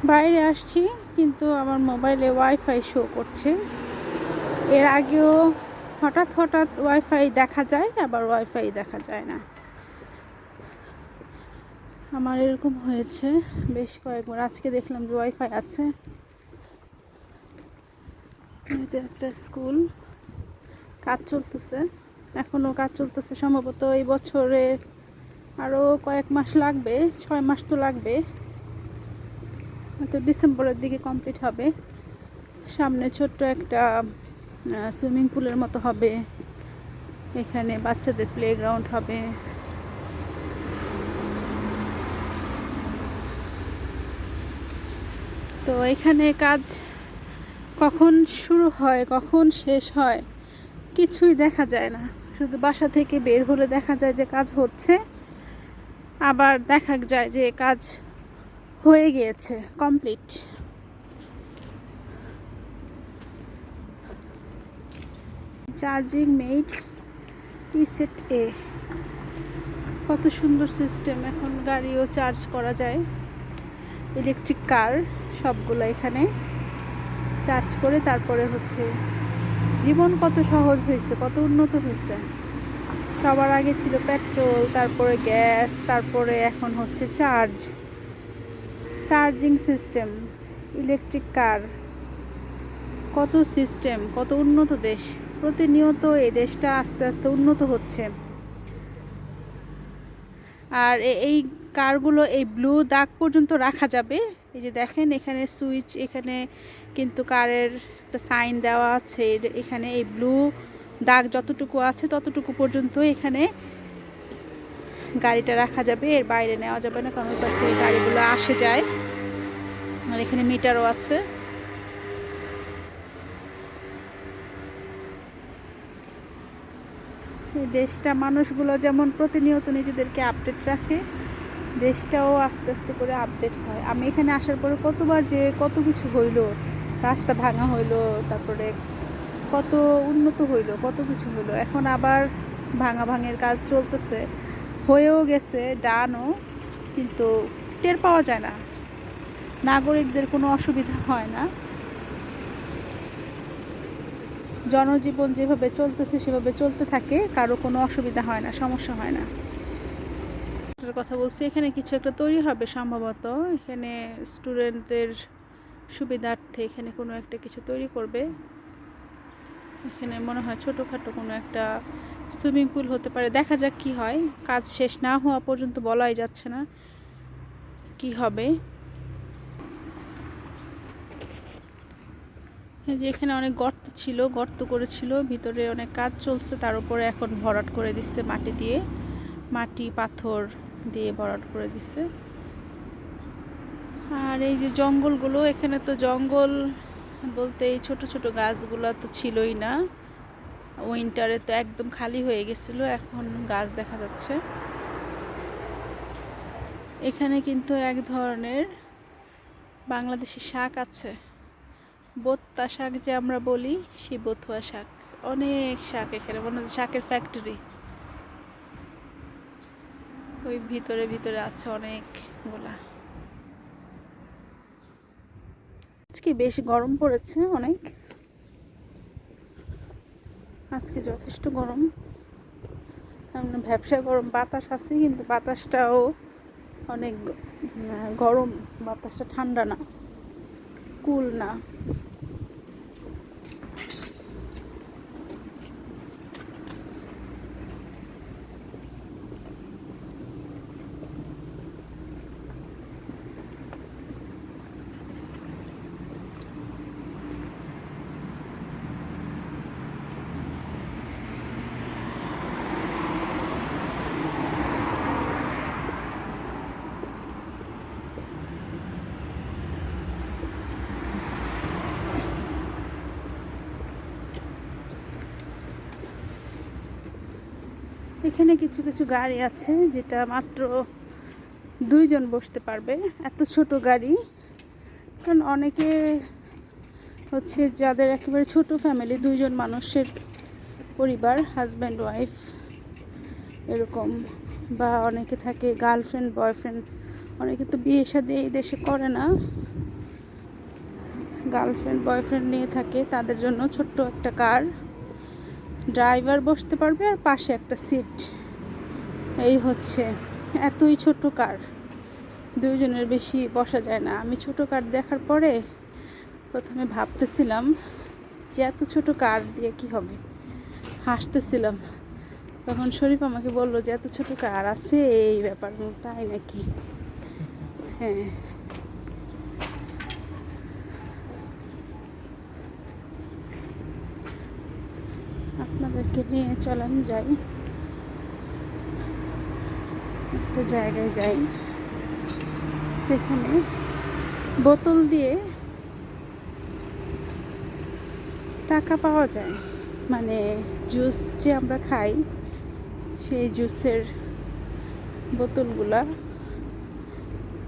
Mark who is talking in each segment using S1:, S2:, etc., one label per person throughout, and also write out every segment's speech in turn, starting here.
S1: বাইরে আসছি কিন্তু আমার মোবাইলে ওয়াইফাই শো করছে। এর আগেও হঠাৎ হঠাৎ ওয়াইফাই দেখা যায়, আবার ওয়াইফাই দেখা যায় না। আমার এরকম হয়েছে বেশ কয়েকবার। আজকে দেখলাম যে ওয়াইফাই আছে। এটা একটা স্কুল, কাজ চলতেছে, এখনও কাজ চলতেছে। সম্ভবত এই বছরে আরও কয়েক মাস লাগবে, 6 মাস তো লাগবে, হয়তো ডিসেম্বরের দিকে কমপ্লিট হবে। সামনে ছোট্ট একটা সুইমিং পুলের মতো হবে, এখানে বাচ্চাদের প্লেগ্রাউন্ড হবে। তো এখানে কাজ কখন শুরু হয় কখন শেষ হয় কিছুই দেখা যায় না। শুধু বাসা থেকে বের হলে দেখা যায় যে কাজ হচ্ছে, আবার দেখা যায় যে কাজ হয়ে গিয়েছে, কমপ্লিট। চার্জিং মেড ইসেট এ, কত সুন্দর সিস্টেম। এখন গাড়িও চার্জ করা যায়, ইলেকট্রিক কার সবগুলো এখানে চার্জ করে তারপরে হচ্ছে। জীবন কত সহজ হয়েছে, কত উন্নত হয়েছে। সবার আগে ছিল পেট্রোল, তারপরে গ্যাস, তারপরে এখন হচ্ছে চার্জিং সিস্টেম, ইলেকট্রিক কার, কত সিস্টেম, কত উন্নত দেশ। প্রতিনিয়ত এই দেশটা আস্তে আস্তে উন্নত হচ্ছে। আর এই কারগুলো এই ব্লু দাগ পর্যন্ত রাখা যাবে। এই যে দেখেন এখানে সুইচ, এখানে কিন্তু কারের একটা সাইন দেওয়া আছে। এখানে এই ব্লু দাগ যতটুকু আছে ততটুকু পর্যন্ত এখানে গাড়িটা রাখা যাবে, এর বাইরে নেওয়া যাবে না, কারণ ওই পাশ থেকে গাড়িগুলো আসে যায়। আর এখানে মিটারও আছে। এই দেশটা মানুষগুলো যেমন প্রতিনিয়ত নিজেদেরকে আপডেট রাখে, দেশটাও আস্তে আস্তে করে আপডেট হয়। আমি এখানে আসার পরে কতবার যে কত কিছু হইলো, রাস্তা ভাঙা হইলো, তারপরে কত উন্নত হইলো, কত কিছু হইলো। এখন আবার ভাঙের কাজ চলতেছে, হয়েও গেছে, ডানও, কিন্তু টের পাওয়া যায় না। নাগরিকদের কোনো অসুবিধা হয় না, জনজীবন যেভাবে চলতেছে সেভাবে চলতে থাকে, কারো কোনো অসুবিধা হয় না, সমস্যা হয় না। কথা বলছি, এখানে কিছু একটা তৈরি হবে সম্ভবত। এখানে স্টুডেন্টদের সুবিধার্থে এখানে কোনো একটা কিছু তৈরি করবে। এখানে মনে হয় ছোটোখাটো কোনো একটা সুইমিং পুল হতে পারে। দেখা যাক কি হয়, কাজ শেষ না হওয়া পর্যন্ত বলাই যাচ্ছে না কি হবে। যে এখানে অনেক গর্ত ছিল, গর্ত করেছিল, ভিতরে অনেক কাজ চলছে, তার উপরে এখন ভরাট করে দিচ্ছে মাটি দিয়ে, মাটি পাথর দিয়ে ভরাট করে দিচ্ছে। আর এই যে জঙ্গলগুলো, এখানে তো জঙ্গল বলতে এই ছোট ছোট গাছগুলো তো ছিলই না, উইন্টারে তো একদম খালি হয়ে গেছিলো, এখন গাছ দেখা যাচ্ছে। এখানে কিন্তু এক ধরনের বাংলাদেশি শাক আছে, বত্তা শাক যে আমরা বলি, সেই বথুয়া শাক। অনেক শাক এখানে, মনে হচ্ছে শাকের ফ্যাক্টরি। ওই ভিতরে ভিতরে আছে অনেকগুলা। আজকে বেশ গরম পড়েছে, অনেক, আজকে যথেষ্ট গরম, ভ্যাপসা গরম। বাতাস আছে কিন্তু বাতাসটাও অনেক গরম, বাতাসটা ঠান্ডা না, কুল না। এখানে কিছু কিছু গাড়ি আছে যেটা মাত্র 2 জন বসতে পারবে, এত ছোট গাড়ি। কারণ অনেকে হচ্ছে যাদের একেবারে ছোট ফ্যামিলি, 2 জন মানুষের পরিবার, হাজব্যান্ড ওয়াইফ এরকম, বা অনেকে থাকে গার্লফ্রেন্ড বয়ফ্রেন্ড, অনেকে তো বিয়ে শাদী এই দেশে করে না, গার্লফ্রেন্ড বয়ফ্রেন্ড নিয়ে থাকে তাদের জন্য ছোট্ট একটা কার, ড্রাইভার বসতে পারবে আর পাশে একটা সিট। এই হচ্ছে, এতই ছোট কার, দুজনের বেশি বসা যায় না। আমি ছোট কার দেখার পরে প্রথমে ভাবতেছিলাম যে এত ছোট কার দিয়ে কি হবে, হাসতেছিলাম। তখন শরীফ আমাকে বললো যে এত ছোট কার আছে, এই ব্যাপার। তাই নাকি? হ্যাঁ। আপনাদেরকে নিয়ে চলেন যাই, একটা জায়গায় যাই, এখানে বোতল দিয়ে টাকা পাওয়া যায়। মানে জুস যে আমরা খাই, সেই জুসের বোতলগুলা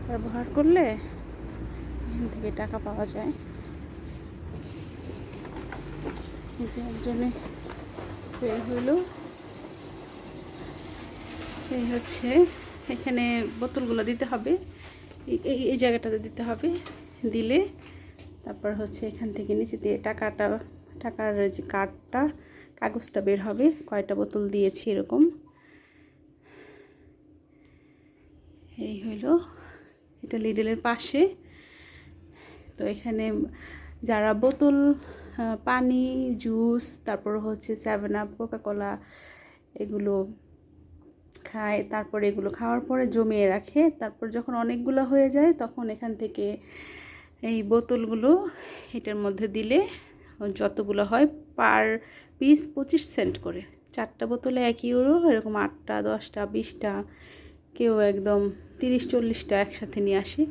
S1: ব্যবহার করলে এখান থেকে টাকা পাওয়া যায়। এই যে একজনে এই হলো, এই হচ্ছে, এখানে বোতলগুলো দিতে হবে, এই জায়গাটাতে দিতে হবে। দিলে তারপর হচ্ছে এখান থেকে নিচে দিয়ে টাকার যে কার্ডটা, কাগজটা বের হবে, কয়টা বোতল দিয়েছি এরকম। এই হইল, এটা লিডলের পাশে। তো এখানে যারা বোতল পানি, জুস, তারপর হচ্ছে 7 আপ, কোকাকোলা এগুলো খায়, তারপর এগুলো খাওয়ার পরে জমিয়ে রাখে, তারপর যখন অনেকগুলো হয়ে যায় তখন এখান থেকে এই বোতলগুলো এটার মধ্যে দিলে যতগুলো হয় পার পিস 25 সেন্ট করে। 4টা বোতলে 1 ইউরো, এরকম 8টা, 10টা, 20টা, কেউ একদম 30-40টা একসাথে নিয়ে আসে।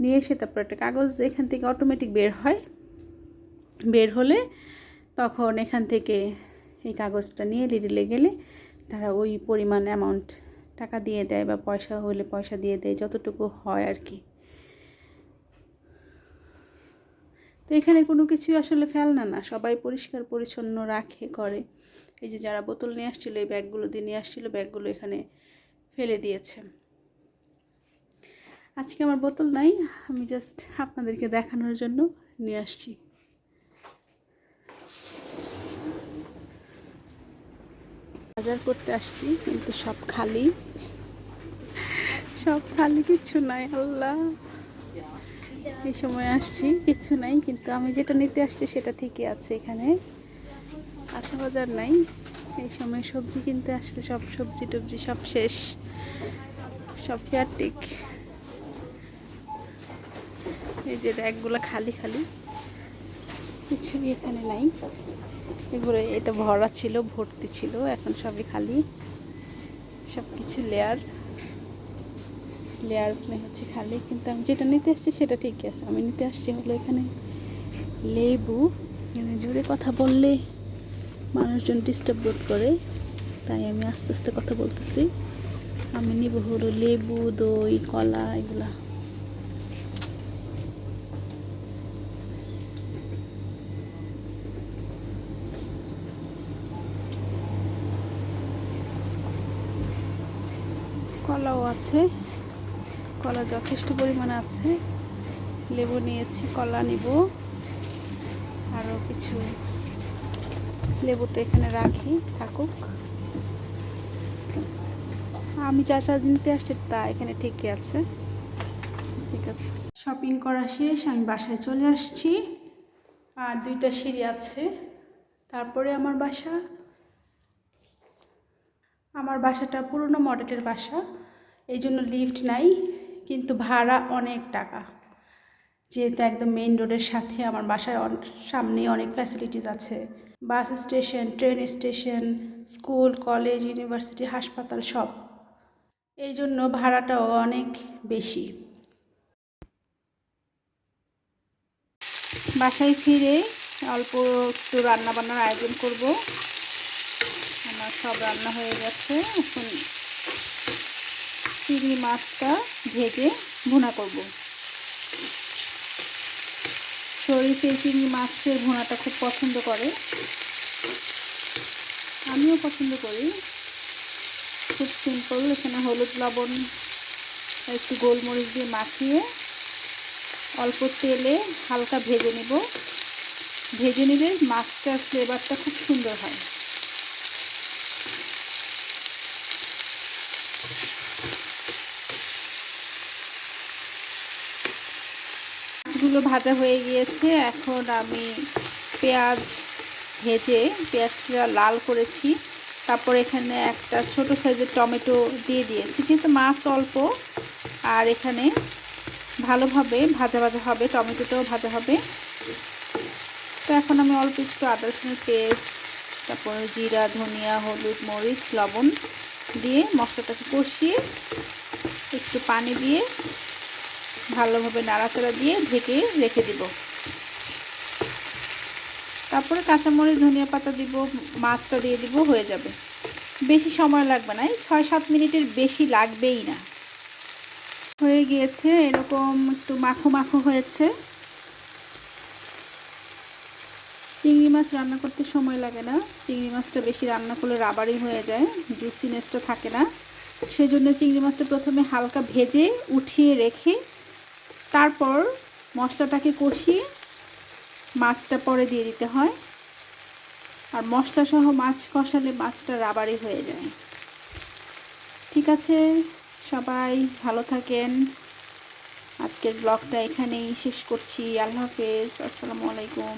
S1: নিয়ে এসে তারপর একটা কাগজ এখান থেকে অটোমেটিক বের হয়। বের হলে তখন এখান থেকে এই কাগজটা নিয়ে লিডলে গেলে তারা ওই পরিমাণ অ্যামাউন্ট টাকা দিয়ে দেয়, বা পয়সা হলে পয়সা দিয়ে দেয়, যতটুকু হয় আর কি। তো এখানে কোনো কিছুই আসলে ফেলনা না, সবাই পরিষ্কার পরিচ্ছন্ন রাখে, করে। এই যে যারা বোতল নিয়ে আসছিলো, এই ব্যাগগুলো দিয়ে নিয়ে আসছিলো, ব্যাগগুলো এখানে ফেলে দিয়েছে। আজকে আমার বোতল নাই, আমি জাস্ট আপনাদেরকে দেখানোর জন্য নিয়ে আসছি। বাজার করতে আসছি, কিন্তু সব খালি, কিচ্ছু নাই। আল্লাহ, এই সময় আসছি, কিচ্ছু নাই, কিন্তু আমি যেটা নিতে আসছি সেটা ঠিকই আছে। এখানে কাঁচা বাজার নাই, এই সময় সবজি কিনতে আসলে সব সবজি টবজি সব শেষ, সব ফেয়ারটিক। এই যে র্যাকগুলো খালি, কিছুই এখানে নাই। এগুলো এটা ভরা ছিল, ভর্তি ছিল, এখন সবই খালি, সব কিছু লেয়ার হচ্ছে খালি। কিন্তু আমি যেটা নিতে আসছি সেটা ঠিকই আছে। আমি নিতে আসছি হলো এখানে লেবু। এখানে জোরে কথা বললে মানুষজন ডিস্টার্ব বোধ করে, তাই আমি আস্তে আস্তে কথা বলতেছি। আমি নিব হলো লেবু, দই, কলা, এগুলা। কলাও আছে, কলা যথেষ্ট পরিমাণে আছে। লেবু নিয়েছি, কলা নিব, আরও কিছু। লেবুটা এখানে রাখি, থাকুক। আমি যা নিতে আসছি তা এখানে ঠিকই আছে, ঠিক আছে। শপিং করা শেষ, আমি বাসায় চলে আসছি। আর 2টা সিঁড়ি আছে, তারপরে আমার বাসাটা পুরনো মডেলের বাসা, এই জন্য লিফট নাই, কিন্তু ভাড়া অনেক টাকা। যেহেতু একদম মেইন রোডের সাথে, আমার বাসায় সামনে অনেক ফ্যাসিলিটিস আছে, bus station, train station, school, college, university, হাসপাতাল সব। এই জন্য ভাড়াটাও অনেক বেশি। বাসায় ফিরে অল্প একটু রান্নাবান্নার আয়োজন করব। আমার সব রান্না হয়ে গেছে, এখন চিংড়ি মাছটা ভেজে ভুনা করব। শরীফ এই চিংড়ি মাছের ভুনাটা খুব পছন্দ করে, আমিও পছন্দ করি। খুব সিম্পল, এখানে হলুদ, লবণ, একটু গোলমরিচ দিয়ে মাখিয়ে অল্প তেলে হালকা ভেজে নেব। ভেজে নিলে মাছটার ফ্লেভারটা খুব সুন্দর হয়। মাছগুলো ভাজা হয়ে গিয়েছে। এখন আমি পেঁয়াজ ভেজে পেঁয়াজটা লাল করেছি। তারপর এখানে একটা ছোট সাইজের টমেটো দিয়ে দিয়েছি, যেহেতু মাছ অল্প আর এখানে ভালোভাবে ভাজা ভাজা হবে, টমেটোটাও ভাজা হবে। তো এখন আমি অল্প একটু আদা রসুনের পেস্ট, তারপর জিরা, ধনিয়া, হলুদ, মরিচ, লবণ দিয়ে মশলাটাকে কষিয়ে একটু পানি দিয়ে ভালোভাবে নাড়াচাড়া দিয়ে ঢেকে রেখে দিব। তারপরে কাঁচামরিচ, ধনিয়া পাতা দিব, মাছটা দিয়ে দিব, হয়ে যাবে। বেশি সময় লাগবে না, 6-7 মিনিটের বেশি লাগবেই না। হয়ে গিয়েছে, এরকম একটু মাখো মাখো হয়েছে। চিংড়ি মাছ রান্না করতে সময় লাগে না। চিংড়ি মাছটা বেশি রান্না করলে রাবারি হয়ে যায়, জুসিনেসটা থাকে না। সেজন্য চিংড়ি মাছটা প্রথমে হালকা ভেজে উঠিয়ে রেখে তারপর মশলাটাকে কষিয়ে মাছটা পরে দিয়ে দিতে হয়। আর মশলা সহ মাছ কষালে মাছটা রাবারি হয়ে যায়। ঠিক আছে, সবাই ভালো থাকেন। আজকের ব্লগটা এখানেই শেষ করছি। আল্লাহ হাফেজ, আসসালামু আলাইকুম।